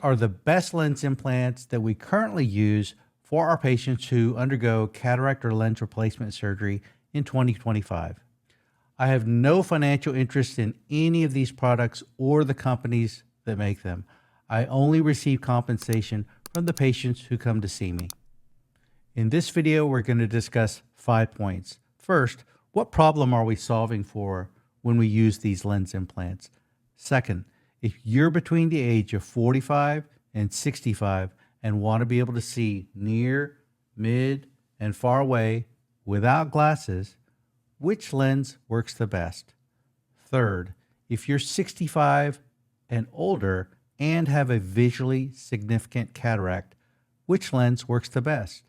are the best lens implants that we currently use for our patients who undergo cataract or lens replacement surgery in 2025. I have no financial interest in any of these products or the companies that make them. I only receive compensation from the patients who come to see me. In this video, we're going to discuss 5 points. First, what problem are we solving for when we use these lens implants? Second, if you're between the age of 45 and 65 and want to be able to see near, mid, and far away without glasses, which lens works the best? Third, if you're 65 and older and have a visually significant cataract, which lens works the best?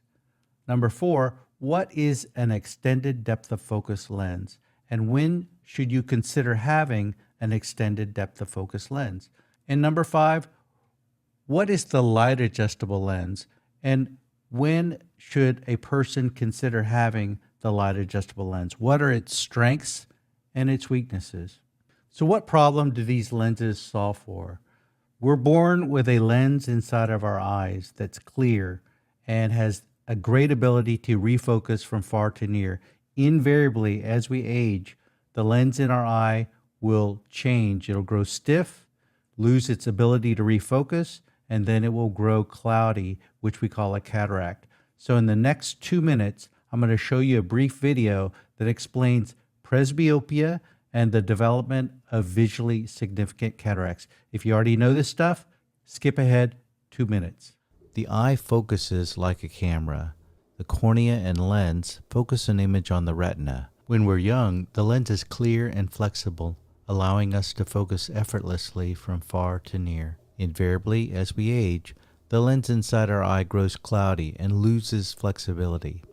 Number 4, what is an extended depth of focus lens? And when should you consider having an extended depth of focus lens? And number 5, what is the light adjustable lens? And when should a person consider having the light adjustable lens? What are its strengths and its weaknesses? So what problem do these lenses solve for? We're born with a lens inside of our eyes that's clear and has a great ability to refocus from far to near. Invariably, as we age, the lens in our eye will change. It'll grow stiff, lose its ability to refocus, and then it will grow cloudy, which we call a cataract. So in the next 2 minutes, I'm going to show you a brief video that explains presbyopia and the development of visually significant cataracts. If you already know this stuff, skip ahead 2 minutes. The eye focuses like a camera. The cornea and lens focus an image on the retina. When we're young, the lens is clear and flexible, allowing us to focus effortlessly from far to near. Invariably, as we age, the lens inside our eye grows cloudy and loses flexibility.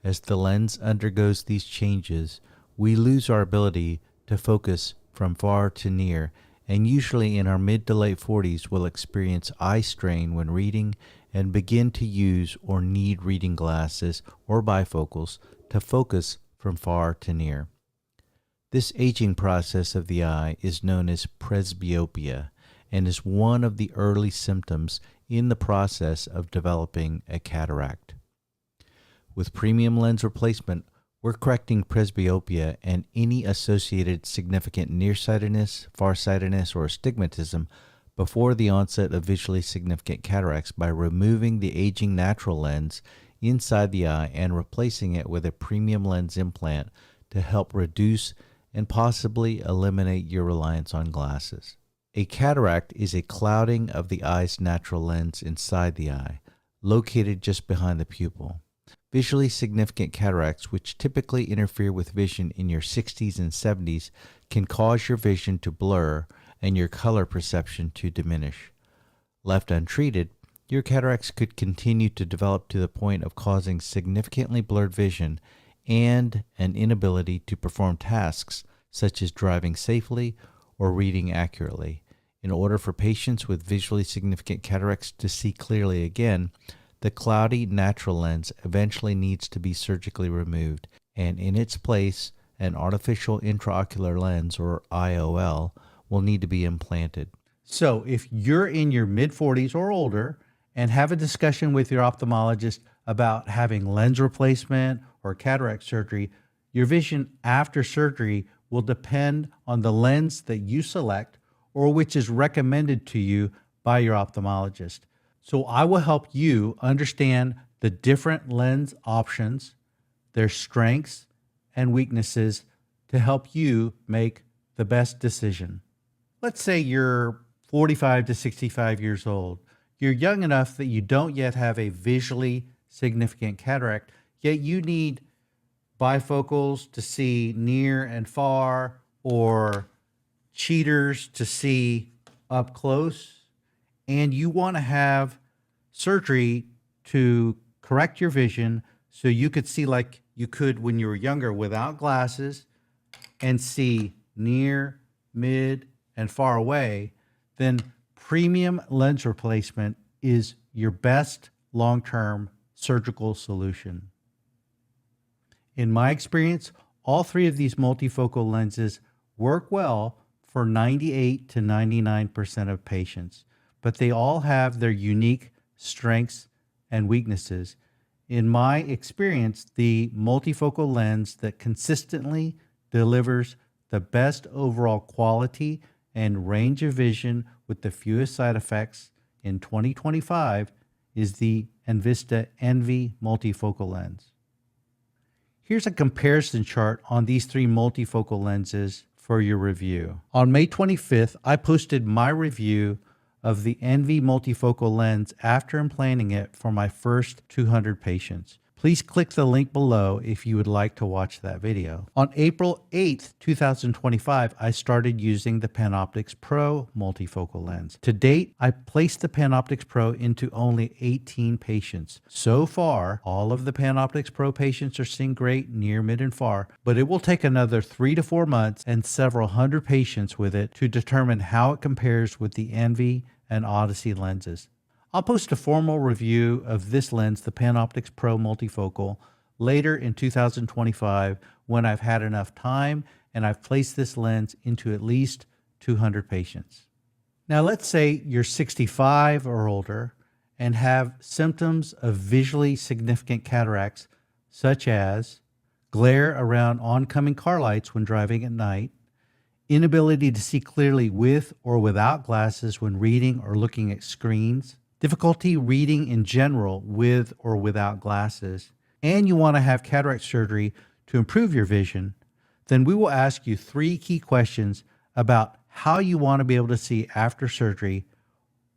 As the lens undergoes these changes, we lose our ability to focus from far to near, and usually in our mid to late 40s will experience eye strain when reading and begin to use or need reading glasses or bifocals to focus from far to near. This aging process of the eye is known as presbyopia and is one of the early symptoms in the process of developing a cataract. With premium lens replacement, we're correcting presbyopia and any associated significant nearsightedness, farsightedness, or astigmatism before the onset of visually significant cataracts by removing the aging natural lens inside the eye and replacing it with a premium lens implant to help reduce and possibly eliminate your reliance on glasses. A cataract is a clouding of the eye's natural lens inside the eye, located just behind the pupil. Visually significant cataracts, which typically interfere with vision in your 60s and 70s, can cause your vision to blur and your color perception to diminish. Left untreated, your cataracts could continue to develop to the point of causing significantly blurred vision and an inability to perform tasks such as driving safely or reading accurately. In order for patients with visually significant cataracts to see clearly again, the cloudy natural lens eventually needs to be surgically removed, and in its place, an artificial intraocular lens, or IOL, will need to be implanted. So if you're in your mid-40s or older and have a discussion with your ophthalmologist about having lens replacement or cataract surgery, your vision after surgery will depend on the lens that you select or which is recommended to you by your ophthalmologist. So I will help you understand the different lens options, their strengths and weaknesses to help you make the best decision. Let's say you're 45 to 65 years old. You're young enough that you don't yet have a visually significant cataract, yet you need bifocals to see near and far, or cheaters to see up close, and you want to have surgery to correct your vision so you could see like you could when you were younger without glasses and see near, mid, and far away, then premium lens replacement is your best long-term surgical solution. In my experience, all 3 of these multifocal lenses work well for 98 to 99% of patients. but they all have their unique strengths and weaknesses. In my experience, the multifocal lens that consistently delivers the best overall quality and range of vision with the fewest side effects in 2025 is the envista Envy multifocal lens. Here's a comparison chart on these three multifocal lenses for your review. On May 25th, I posted my review of the Envy multifocal lens after implanting it for my first 200 patients. Please click the link below if you would like to watch that video. On April 8th, 2025, I started using the PanOptix Pro multifocal lens. To date, I placed the PanOptix Pro into only 18 patients. So far, all of the PanOptix Pro patients are seeing great near, mid, and far, but it will take another 3 to 4 months and several hundred patients with it to determine how it compares with the Envy and Odyssey lenses. I'll post a formal review of this lens, the PanOptix Pro multifocal, later in 2025 when I've had enough time and I've placed this lens into at least 200 patients. Now let's say you're 65 or older and have symptoms of visually significant cataracts such as glare around oncoming car lights when driving at night, inability to see clearly with or without glasses when reading or looking at screens, difficulty reading in general with or without glasses, and you want to have cataract surgery to improve your vision, then we will ask you 3 key questions about how you want to be able to see after surgery,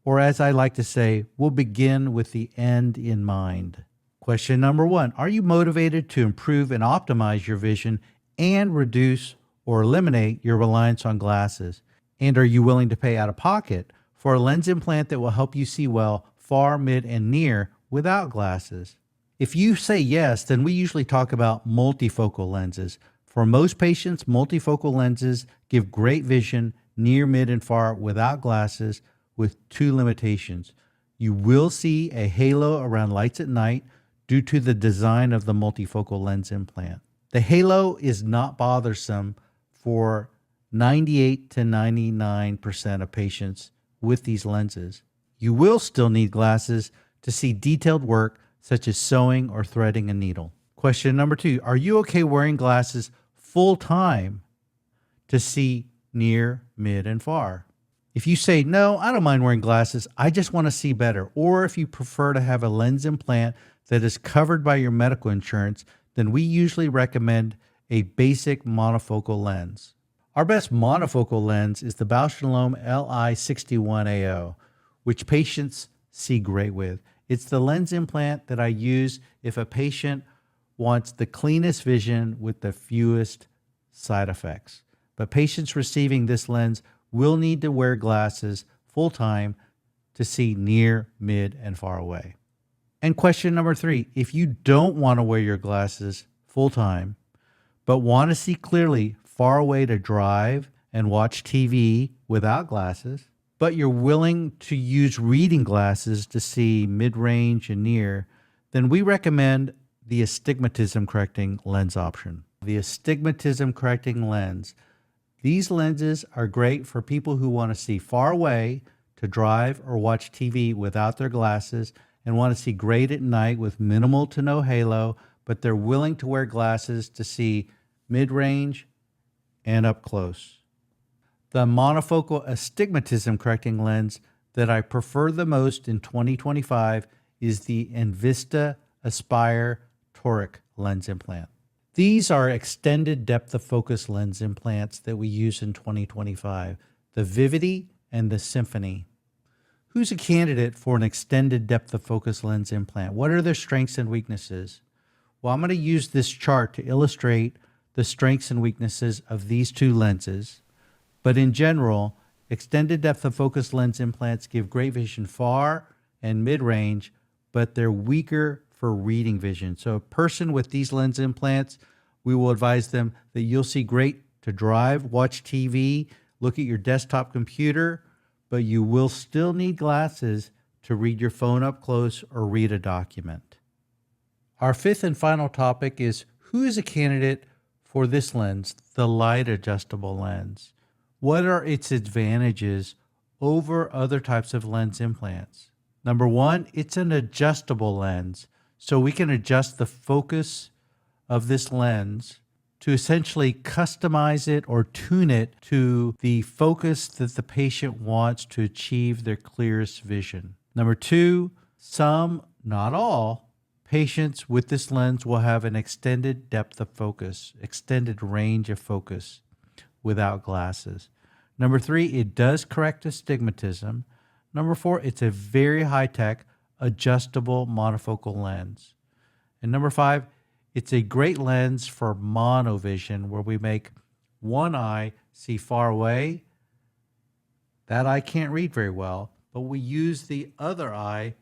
or as I like to say, we'll begin with the end in mind. Question number 1, are you motivated to improve and optimize your vision and reduce or eliminate your reliance on glasses? And are you willing to pay out of pocket for a lens implant that will help you see well far, mid, and near without glasses? If you say yes, then we usually talk about multifocal lenses. For most patients, multifocal lenses give great vision near, mid, and far without glasses with 2 limitations. You will see a halo around lights at night due to the design of the multifocal lens implant. The halo is not bothersome for 98 to 99% of patients with these lenses. You will still need glasses to see detailed work such as sewing or threading a needle. Question number 2, are you okay wearing glasses full time to see near, mid, and far? If you say, no, I don't mind wearing glasses, I just want to see better, or if you prefer to have a lens implant that is covered by your medical insurance, then we usually recommend a basic monofocal lens. Our best monofocal lens is the Bausch & Lomb LI61AO, which patients see great with. It's the lens implant that I use if a patient wants the cleanest vision with the fewest side effects. But patients receiving this lens will need to wear glasses full time to see near, mid, and far away. And question number 3, if you don't want to wear your glasses full time, but want to see clearly far away to drive and watch TV without glasses, but you're willing to use reading glasses to see mid-range and near, then we recommend the astigmatism-correcting lens option. The astigmatism-correcting lens. These lenses are great for people who want to see far away to drive or watch TV without their glasses and want to see great at night with minimal to no halo, but they're willing to wear glasses to see mid-range and up close. The monofocal astigmatism-correcting lens that I prefer the most in 2025 is the envista Aspire toric lens implant. These are extended depth of focus lens implants that we use in 2025, the Vivity and the Symfony. Who's a candidate for an extended depth of focus lens implant? What are their strengths and weaknesses? Well, I'm going to use this chart to illustrate the strengths and weaknesses of these 2 lenses. But in general, extended depth of focus lens implants give great vision far and mid-range, but they're weaker for reading vision. So a person with these lens implants, we will advise them that you'll see great to drive, watch TV, look at your desktop computer, but you will still need glasses to read your phone up close or read a document. Our 5th and final topic is who is a candidate for this lens, the light adjustable lens? What are its advantages over other types of lens implants. Number one, it's an adjustable lens. So we can adjust the focus of this lens to essentially customize it or tune it to the focus that the patient wants to achieve their clearest vision. Number two, some, not all, patients with this lens will have an extended depth of focus, extended range of focus without glasses. Number three, it does correct astigmatism. Number four, it's a very high-tech, adjustable monofocal lens. And number five, it's a great lens for monovision, where we make one eye see far away. That eye can't read very well, but we use the other eye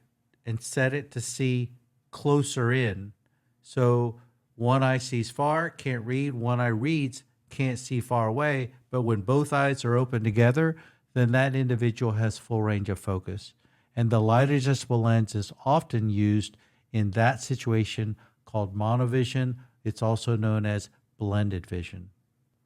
and set it to see closer in. So one eye sees far, can't read. One eye reads, can't see far away. But when both eyes are open together, then that individual has full range of focus. And the light adjustable lens is often used in that situation, called monovision. It's also known as blended vision.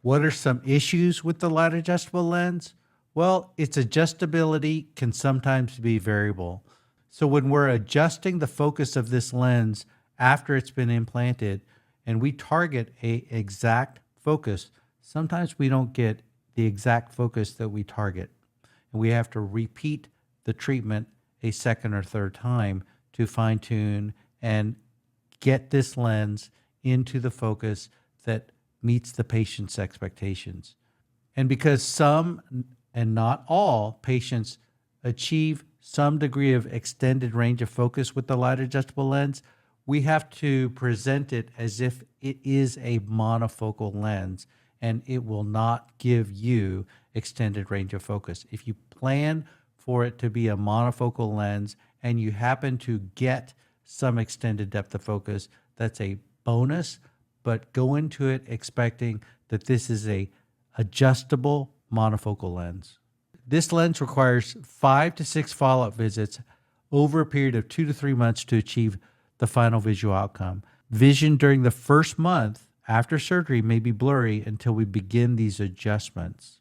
What are some issues with the light adjustable lens? Well, its adjustability can sometimes be variable. So when we're adjusting the focus of this lens after it's been implanted and we target an exact focus, sometimes we don't get the exact focus that we target. And we have to repeat the treatment a second or third time to fine tune and get this lens into the focus that meets the patient's expectations. And because some and not all patients achieve some degree of extended range of focus with the light adjustable lens, we have to present it as if it is a monofocal lens, and it will not give you extended range of focus. If you plan for it to be a monofocal lens and you happen to get some extended depth of focus, that's a bonus, but go into it expecting that this is a adjustable monofocal lens. This lens requires 5 to 6 follow-up visits over a period of 2 to 3 months to achieve the final visual outcome. Vision during the first month after surgery may be blurry until we begin these adjustments.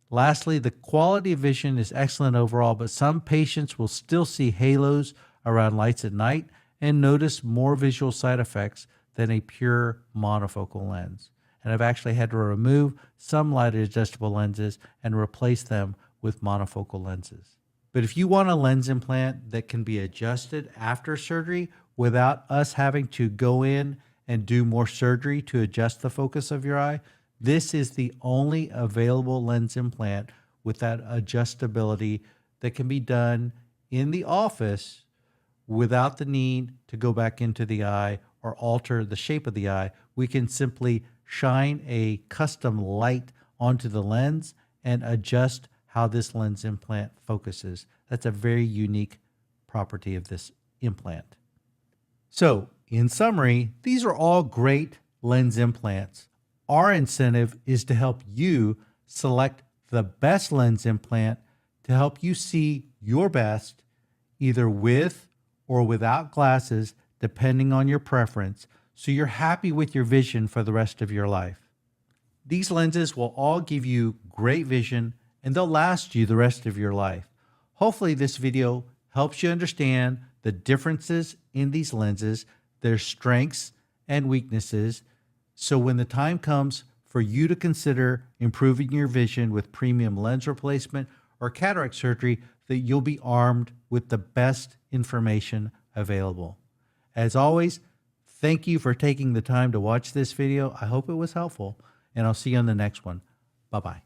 Lastly, the quality of vision is excellent overall, but some patients will still see halos around lights at night and notice more visual side effects than a pure monofocal lens. And I've actually had to remove some light adjustable lenses and replace them with monofocal lenses. But if you want a lens implant that can be adjusted after surgery without us having to go in and do more surgery to adjust the focus of your eye, this is the only available lens implant with that adjustability that can be done in the office without the need to go back into the eye or alter the shape of the eye. We can simply shine a custom light onto the lens and adjust how this lens implant focuses. That's a very unique property of this implant. So, in summary, these are all great lens implants. Our incentive is to help you select the best lens implant to help you see your best, either with or without glasses, depending on your preference, so you're happy with your vision for the rest of your life. These lenses will all give you great vision and they'll last you the rest of your life. Hopefully this video helps you understand the differences in these lenses, their strengths and weaknesses, so when the time comes for you to consider improving your vision with premium lens replacement or cataract surgery, that you'll be armed with the best information available. As always, thank you for taking the time to watch this video. I hope it was helpful, and I'll see you on the next one. Bye-bye.